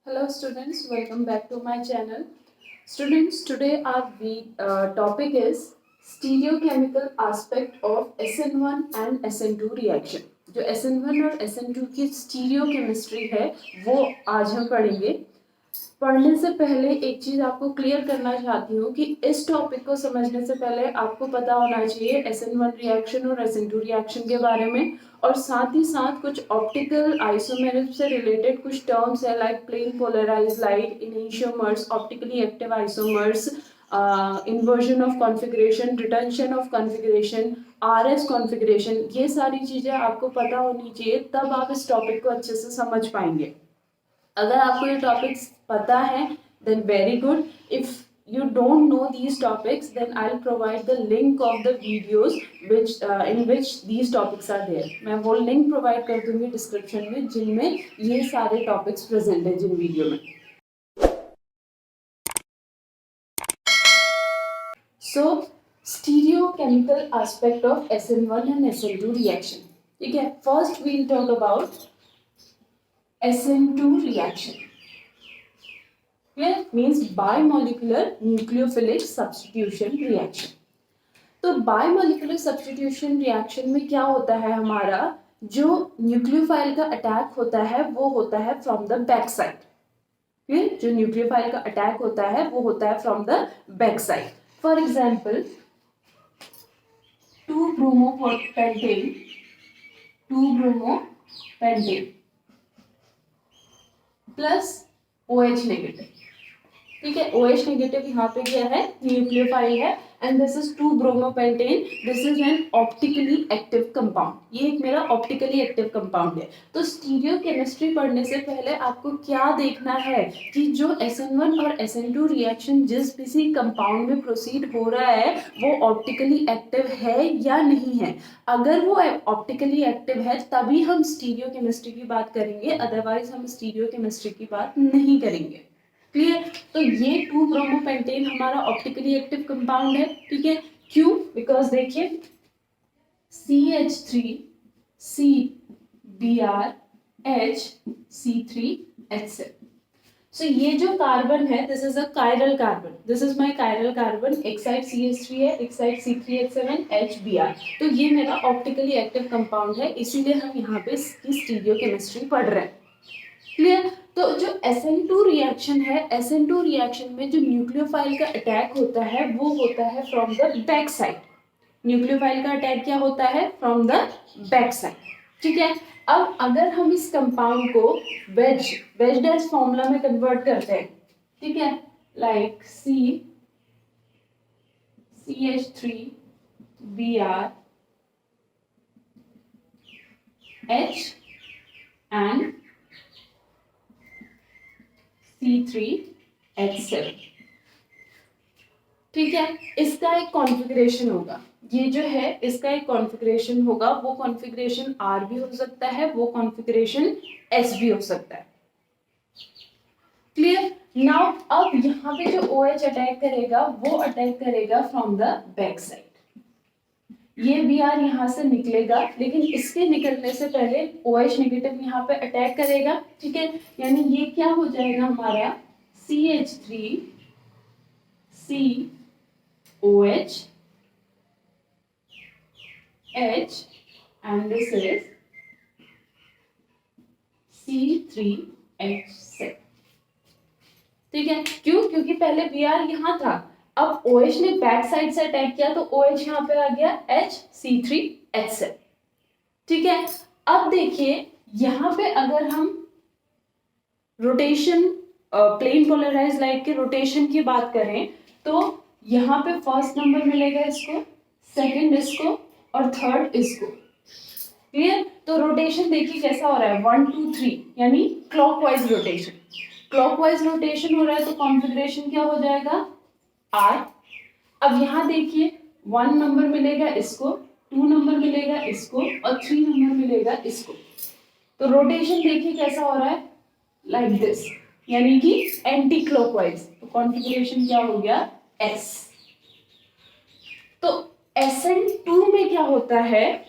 Hello students, welcome back to my channel. Students, today our topic is stereochemical aspect of SN1 and SN2 reaction. जो SN1 और SN2 की stereochemistry है वो आज हम पढ़ेंगे। पढ़ने से पहले एक चीज आपको क्लियर करना चाहती हूँ कि इस टॉपिक को समझने से पहले आपको पता होना चाहिए SN1 रिएक्शन और SN2 रिएक्शन के बारे में, और साथ ही साथ कुछ ऑप्टिकल आइसोमेरिज्म से रिलेटेड कुछ टर्म्स है like plane polarise light, enantiomers, optically active isomers, inversion of configuration, retention of configuration, RS configuration. ये सारी चीजें आपको पता होनी चाहिए, तब आप इस टॉपिक को अच्छे से समझ पाएंगे। अगर आपको ये टॉपिक्स पता है then very good. If you don't know these topics, then I'll provide the link of the videos which in which these topics are there. मैं वो link provide कर दूंगी description में जिनमें ये सारे topics present है जिन वीडियो में. So stereochemical aspect of SN1 and SN2 reaction. ठीक है, first we'll talk about SN2 reaction. Clear? Means bimolecular nucleophilic substitution reaction. तो बायोमोलिकुलर सब्स्टिट्यूशन रिएक्शन में क्या होता है, हमारा जो न्यूक्लियोफाइल का अटैक होता है वो होता है फ्रॉम द बैक साइड. फिर जो न्यूक्लियोफाइल का अटैक होता है वो होता है from the back side. For example 2-bromopentate plus OH negative. ठीक है, OH नेगेटिव यहाँ पे क्या है, न्यूक्लियोफाइल है, and this is 2-bromopentate. This is an optically active compound. ये एक मेरा ऑप्टिकली एक्टिव कंपाउंड है. तो स्टीरियोकेमिस्ट्री पढ़ने से पहले आपको क्या देखना है कि जो SN1 और SN2 रिएक्शन जिस किसी कंपाउंड में प्रोसीड हो रहा है वो ऑप्टिकली एक्टिव है या नहीं है. अगर वो ऑप्टिकली एक्टिव है तभी हम स्टीरियोकेमिस्ट्री की बात करेंगे, अदरवाइज हम स्टीरियोकेमिस्ट्री की बात नहीं करेंगे. क्लियर? तो ये 2-bromopentate हमारा ऑप्टिकली एक्टिव कंपाउंड है. ठीक है, क्यों? बिकॉज देखिए CH3CBr सो ये जो कार्बन है this is a chiral carbon. This is my chiral carbon. एक साइड CH3 है, एक साइड C3H7HBr. तो ये मेरा ऑप्टिकली एक्टिव कंपाउंड है, इसीलिए हम यहाँ पे इसकी स्टीरियोकेमिस्ट्री पढ़ रहे हैं. क्लियर? तो जो SN2 रिएक्शन है, SN2 रिएक्शन में जो न्यूक्लियोफाइल का अटैक होता है वो होता है from the back side. Nucleophile का अटैक क्या होता है, फ्रॉम द बैक साइड. ठीक है, अब अगर हम इस कंपाउंड को वेज फॉर्मूला में कन्वर्ट करते हैं, ठीक है, like CH3Br H and C3H7. ठीक है, इसका एक कॉन्फ़िगरेशन होगा. ये जो है इसका एक कॉन्फ़िगरेशन होगा. वो कॉन्फ़िगरेशन R भी हो सकता है, वो कॉन्फ़िगरेशन S भी हो सकता है. क्लियर? नाउ अब यहाँ पे जो OH अटैक करेगा वो अटैक करेगा फ्रॉम द बैक साइड. ये Br यहाँ से निकलेगा, लेकिन इसके निकलने से पहले OH नेगेटिव यहाँ पे अटैक करेगा. ठीक है, यानी ये क्या हो जाएगा हमारा CH3COH H and this is C3H6. ठीक है, क्यों? क्योंकि पहले Br यहाँ था, अब OH ने बैक साइड से अटैक किया तो OH यहाँ पे आ गया HC3H7. ठीक है, अब देखिए यहाँ पे अगर हम रोटेशन प्लेन पोलराइज लाइट के रोटेशन की बात करें तो यहाँ पे फर्स्ट नंबर मिलेगा इसको, सेकंड इसको और थर्ड इसको. क्लियर? तो रोटेशन देखिए कैसा हो रहा है, 1 2 3 यानी क्लॉकवाइज रोटेशन. क्लॉकवाइज रोटेशन हो रहा है तो कॉन्फ़िगरेशन क्या हो जाएगा, R. अब यहाँ देखिए 1 नंबर मिलेगा इसको, 2 नंबर मिलेगा इसको और 3 नंबर मिलेगा इसको. तो रोटेशन देखिए कैसा हो रहा है, लाइक दिस, यानी कि एंटी क्लॉकवाइज. तो कॉन्फ़िगरेशन क्या हो गया, S. तो SN2 में क्या होता है,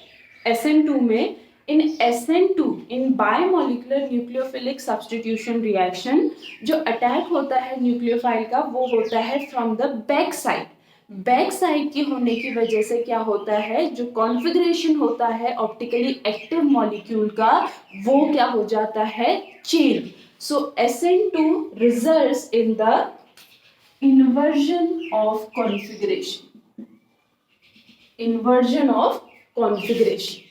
SN2 में इन SN2 इन बायोमोलिकुलर न्यूक्लियोफिलिक सब्स्टिट्यूशन रिएक्शन जो अटैक होता है न्यूक्लियोफाइल का वो होता है from the back side. Back side की होने की वजह से क्या होता है, जो कॉन्फ़िगरेशन होता है ऑप्टिकली एक्टिव मॉलिक्यूल का वो क्या हो जाता है, change. So SN2 results in the inversion of configuration, inversion of configuration.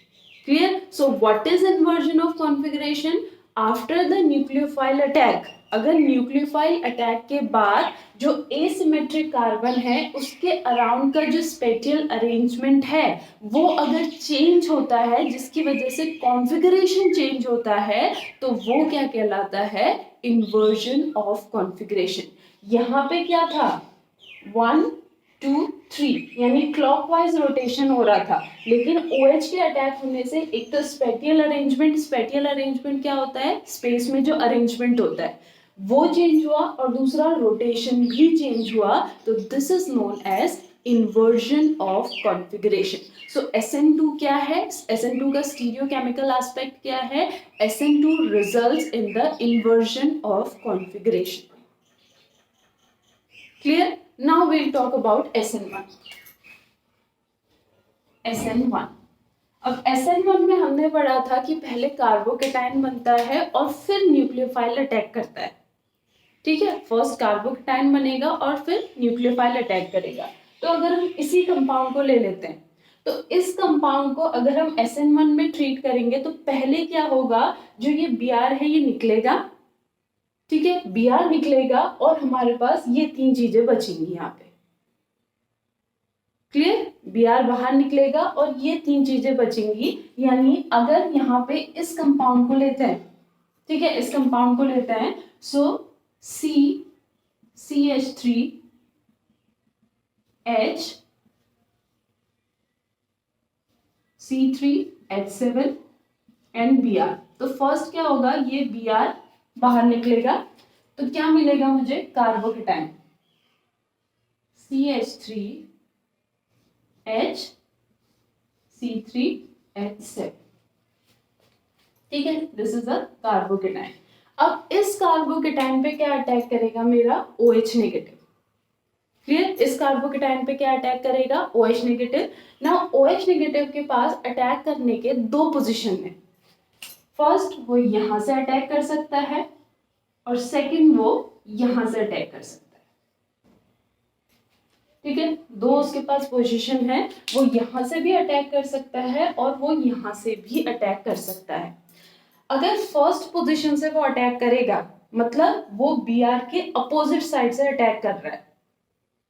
Clear? So what is inversion of configuration? After the nucleophile attack, अगर न्यूक्लियोफाइल अटैक के बाद जो एसिमेट्रिक कार्बन है उसके अराउंड का जो स्पेटियल अरेंजमेंट है वो अगर चेंज होता है जिसकी वजह से कॉन्फ़िगरेशन चेंज होता है तो वो क्या कहलाता है, इन्वर्जन ऑफ कॉन्फ़िगरेशन। यहाँ पे क्या था, 1 2 3 यानी क्लॉकवाइज रोटेशन हो रहा था, लेकिन OH के अटैक होने से एक तो स्पेटियल अरेंजमेंट क्या होता है, स्पेस में जो अरेंजमेंट होता है वो चेंज हुआ और दूसरा रोटेशन भी चेंज हुआ, तो this is known as inversion of configuration. So SN2 क्या है, SN2 का stereochemical aspect क्या है, SN2 results in the inversion of configuration. Clear? Now we'll talk about SN1. SN1, अब SN1 में हमने पढ़ा था कि पहले कार्बोकेटाइन बनता है और फिर न्यूक्लियोफाइल अटैक करता है, ठीक है, फर्स्ट कार्बोकेटाइन बनेगा और फिर न्यूक्लियोफाइल अटैक करेगा। तो अगर हम इसी कंपाउंड को ले लेते हैं तो इस कंपाउंड को अगर हम SN1 में ट्रीट करेंगे तो पहले क्या होगा, जो ये Br है ये निकलेगा, ठीक है, Br निकलेगा और हमारे पास ये तीन चीजें बचेंगी यहाँ पे। क्लियर? Br बाहर निकलेगा और ये तीन चीजें बचेंगी, यानी अगर यहाँ पे इस कंपाउंड को लेते हैं, ठीक है, इस कंपाउंड को लेते हैं, सो CH3H C3H7 एंड Br। तो फर्स्ट क्या होगा, ये Br बाहर निकलेगा तो क्या मिलेगा मुझे, कार्बोकेटाइन CH3H C3H7, ठीक है, दिस इज अ कार्बोकेटाइन। अब इस कार्बोकेटाइन पे क्या अटैक करेगा मेरा, OH नेगेटिव। क्लियर? इस कार्बोकेटाइन पे क्या अटैक करेगा, OH negative. Now OH negative के पास अटैक करने के दो पोजीशन है, फर्स्ट वो यहां से अटैक कर सकता है और सेकंड वो यहां से अटैक कर सकता है, ठीक है, दो उसके पास पोजीशन है, वो यहां से भी अटैक कर सकता है और वो यहां से भी अटैक कर सकता है। अगर फर्स्ट पोजीशन से वो अटैक करेगा मतलब वो Br के अपोजिट साइड से अटैक कर रहा है,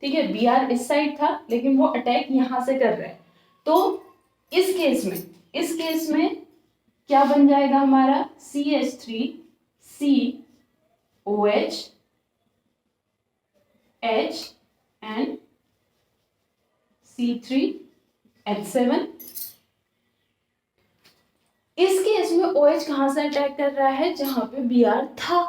ठीक है, Br इस साइड था लेकिन वो अटैक यहां से कर रहा है, तो इस केस में क्या बन जाएगा हमारा, CH3COH H एंड C3H7। इस केस में OH कहां से अटैक कर रहा है, जहां पे Br था,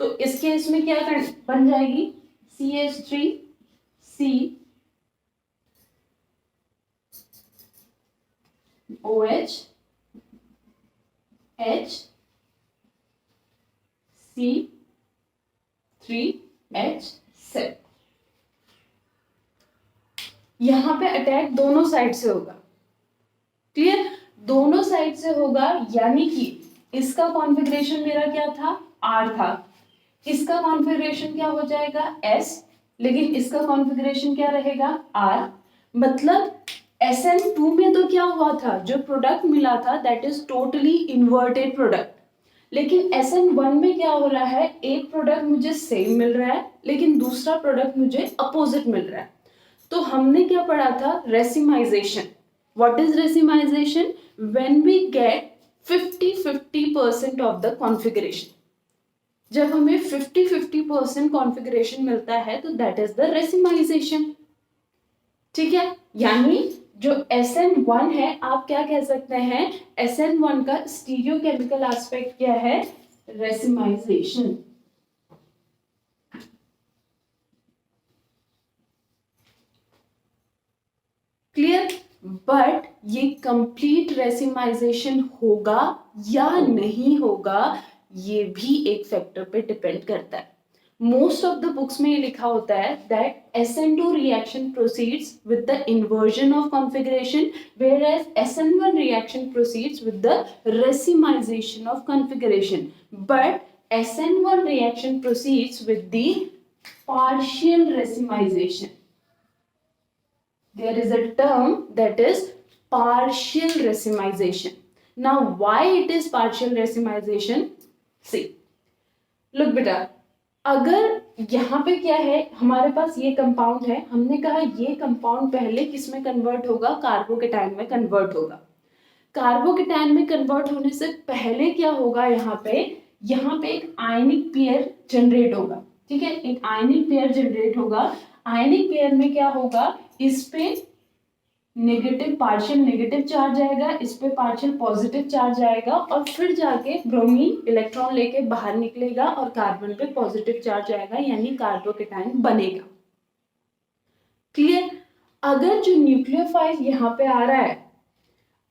तो इस केस में क्या बन जाएगी, CH3COH H C3H7। यहां पे अटैक दोनों साइड से होगा, क्लियर, दोनों साइड से होगा, यानी कि इसका कॉन्फ़िगरेशन मेरा क्या था, R था, इसका कॉन्फ़िगरेशन क्या हो जाएगा, S, लेकिन इसका कॉन्फ़िगरेशन क्या रहेगा, R। मतलब SN2 में तो क्या हुआ था, जो प्रोडक्ट मिला था that is totally inverted product, लेकिन SN1 में क्या हो रहा है, एक प्रोडक्ट मुझे सेम मिल रहा है लेकिन दूसरा प्रोडक्ट मुझे अपोजिट मिल रहा है। तो हमने क्या पढ़ा था, racemization. What is racemization, when we get 50-50% of the configuration. जब हमें 50-50% कॉन्फ़िगरेशन मिलता है तो दैट इज द रेसिमाइजेशन, ठीक है, यानी जो SN1 है आप क्या कह सकते हैं, SN1 का स्टीरियोकेमिकल एस्पेक्ट क्या है, रेसिमाइजेशन। क्लियर? बट ये कंप्लीट रेसिमाइजेशन होगा या नहीं होगा ये भी एक फैक्टर पे डिपेंड करता है. मोस्ट ऑफ द बुक्स में ये लिखा होता है that SN2 reaction proceeds with the inversion of configuration whereas SN1 reaction proceeds with the racemization of configuration, but SN1 reaction proceeds with the partial racemization. There is a term that is partial racemization. Now why it is partial racemization? See, look बेटा, अगर यहाँ पे क्या है, हमारे पास ये compound है, हमने कहा ये कंपाउंड पहले किस में कन्वर्ट होगा, कार्बोकेटाइन में कन्वर्ट होगा. कार्बोकेटाइन में कन्वर्ट होने से पहले क्या होगा, यहाँ पे एक आयनिक पेयर जनरेट होगा. ठीक है, एक आयनिक पेयर जनरेट होगा. आयनिक पेयर में क्या होगा, इस पे नेगेटिव पार्शियल नेगेटिव चार्ज आएगा, इस पे पार्शियल पॉजिटिव चार्ज आएगा और फिर जाके ब्रोमीन इलेक्ट्रॉन लेके बाहर निकलेगा और कार्बन पे पॉजिटिव चार्ज आएगा, यानी कार्बोकेटाइन बनेगा. क्लियर. अगर जो न्यूक्लियोफाइल यहाँ पे आ रहा है,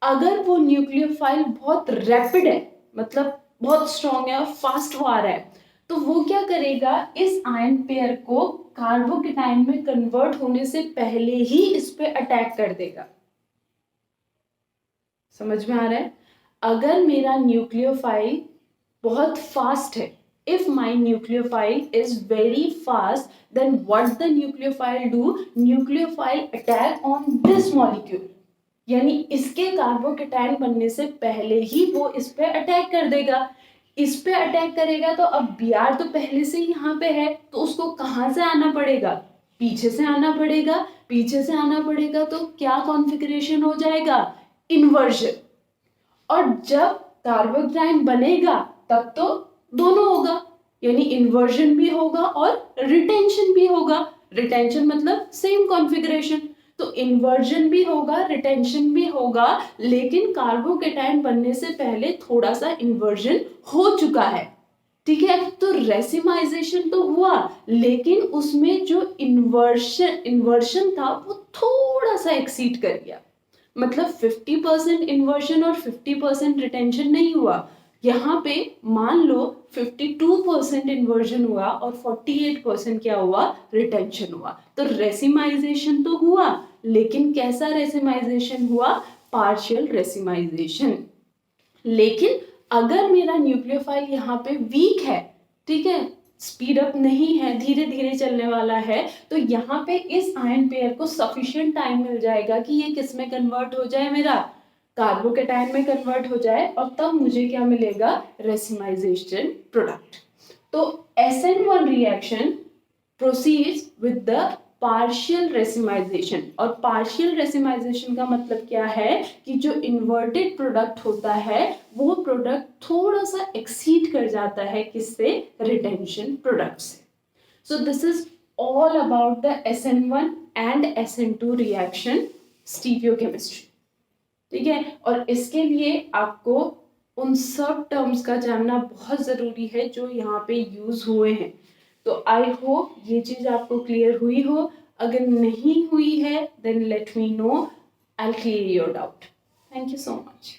अगर वो न्यूक्लियोफाइल बहुत रैपिड है, मतलब बहुत स्ट्रॉन्ग है और फास्ट वो आ रहा है, तो वो क्या करेगा, इस आयन पेयर को कार्बोकेटाइन में कन्वर्ट होने से पहले ही इस पे अटैक कर देगा. समझ में आ रहा है. अगर मेरा न्यूक्लियोफाइल बहुत फास्ट है, if my nucleophile is very fast, then what the nucleophile do, nucleophile attack on this molecule, यानी इसके कार्बोकेटाइन बनने से पहले ही वो इस पे अटैक कर देगा. इस पे अटैक करेगा तो अब Br तो पहले से ही यहाँ पे है, तो उसको कहाँ से आना पड़ेगा, पीछे से आना पड़ेगा. पीछे से आना पड़ेगा तो क्या कॉन्फ़िगरेशन हो जाएगा, इन्वर्जन. और जब कार्बोकेटाइन बनेगा तब तो दोनों होगा, यानी इन्वर्जन भी होगा और रिटेंशन भी होगा. रिटेंशन मतलब सेम कॉन्फ़िगरेशन, तो इन्वर्जन भी होगा, रिटेंशन भी होगा, लेकिन कार्बोकेटाइन बनने से पहले थोड़ा सा इन्वर्जन हो चुका है. ठीक है, तो रेसिमाइजेशन तो हुआ, लेकिन उसमें जो इन्वर्जन था वो थोड़ा सा एक्सीड कर गया. मतलब 50% इन्वर्जन और 50% रिटेंशन नहीं हुआ. यहाँ पे मान लो 52% इन्वर्जन हुआ और 48% क्या हुआ, रिटेंशन हुआ. तो रेसिमाइजेशन तो हुआ, लेकिन कैसा रेसिमाइजेशन हुआ, पार्शियल रेसिमाइजेशन. लेकिन अगर मेरा न्यूक्लियोफाइल यहाँ पे वीक है, ठीक है, स्पीड अप नहीं है, धीरे धीरे चलने वाला है, तो यहाँ पे इस आयन पेयर को सफिशिएंट टाइम मिल जाएगा कि ये किस में कन्वर्ट हो जाए, मेरा कार्बोकेटाइन में कन्वर्ट हो जाए, और तब मुझे क्या मिलेगा, रेसिमाइजेशन प्रोडक्ट. तो SN1 reaction proceeds with the partial racemisation. और पार्शियल रेसिमाइजेशन का मतलब क्या है कि जो इन्वर्टेड प्रोडक्ट होता है वो प्रोडक्ट थोड़ा सा एक्सीड कर जाता है किससे, रिटेंशन प्रोडक्ट से. So this is all about the SN1 and SN2 reaction stereochemistry. ठीक है, और इसके लिए आपको उन सब टर्म्स का जानना बहुत ज़रूरी है जो यहाँ पे यूज़ हुए हैं. तो आई होप ये चीज़ आपको क्लियर हुई हो. अगर नहीं हुई है then let me know, I will clear your doubt. Thank you so much.